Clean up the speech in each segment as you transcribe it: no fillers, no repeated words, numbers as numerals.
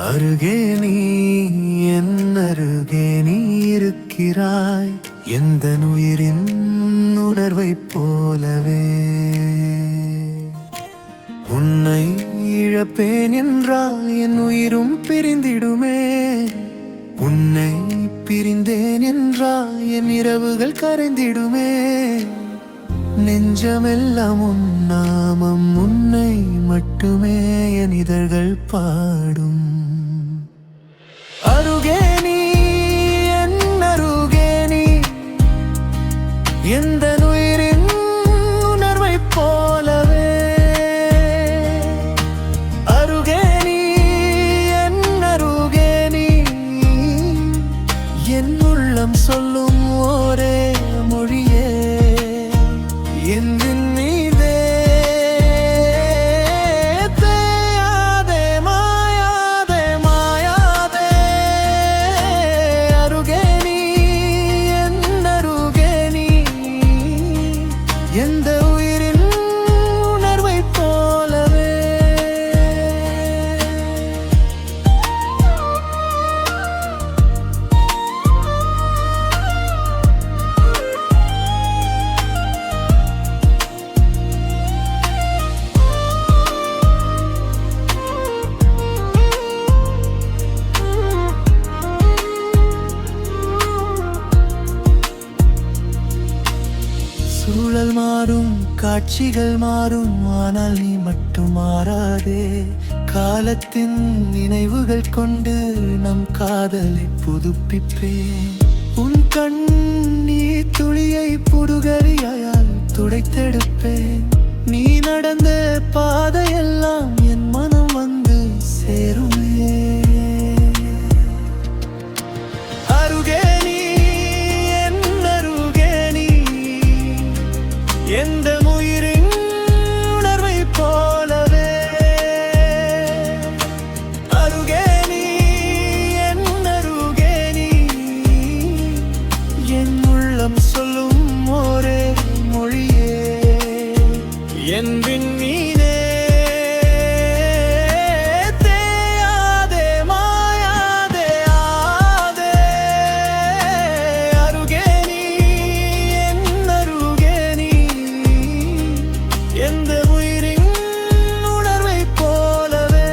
அருகே நீ என் அருகே நீ இருக்கிறாய் எந்த உயிரின் உணர்வைப் போலவே உன்னை இழப்பேன் என்றால் என் உயிரும் பிரிந்திடுமே உன்னை பிரிந்தேன் என்றால் என் இரவுகள் கரைந்திடுமே நெஞ்சமெல்லாம் உன் நாமம் உன்னை மட்டுமே என் இதழ்கள் பாடும் அருகே நீ என் அருகே நீ எந்த உயிரின் உணர்வைப் போலவே அருகே நீ என் அருகே நீ என் உள்ளம் சொல்லும் ஒரே மொழியே என்றும் நீதே தேயாதே மாயாதே மாயாதே அருகே நீ என் அருகே நீ எந்த உயிரின் உணர்வைப் போலவே சூழல் மாறும் காட்சிகள் மாறும் ஆனால் நீ மட்டும் மாறாதே காலத்தின் நினைவுகள் கொண்டு நம் காதலை புதுப்பிப்பேன் உன் கண்ணீர் துளியை புடுகரியால் துடைத்தெடுப்பேன் நீ நடந்த பாதையெல்லாம் என் மனம் வந்து சேருமே அருகே நீ என் அருகே நீ எந்த உயிரின் உணர்வைப் போலவே அருகே நீ என் அருகே நீ என் உள்ளம் சொல்லும் ஒரே மொழியே என் விண்ணீனே தேயாதே மாயாதே ஆதே அருகே நீ என் அருகே நீ எந்த உயிரின் உணர்வைப் போலவே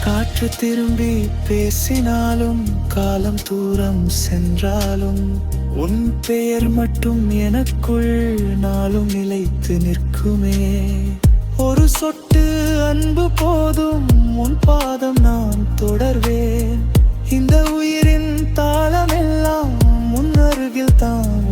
காற்று திரும்பி பேசினாலும் காலம் தூரம் சென்றாலும் உன் பெயர் மட்டும் எனக்குள் நாளும் நிலைத்து நிற்குமே ஒரு சொட்டு அன்பு போதும் உன் பாதம் நான் தொடர்வேன் இந்த உயிரின் தாளமெல்லாம் உன் அருகில் தான்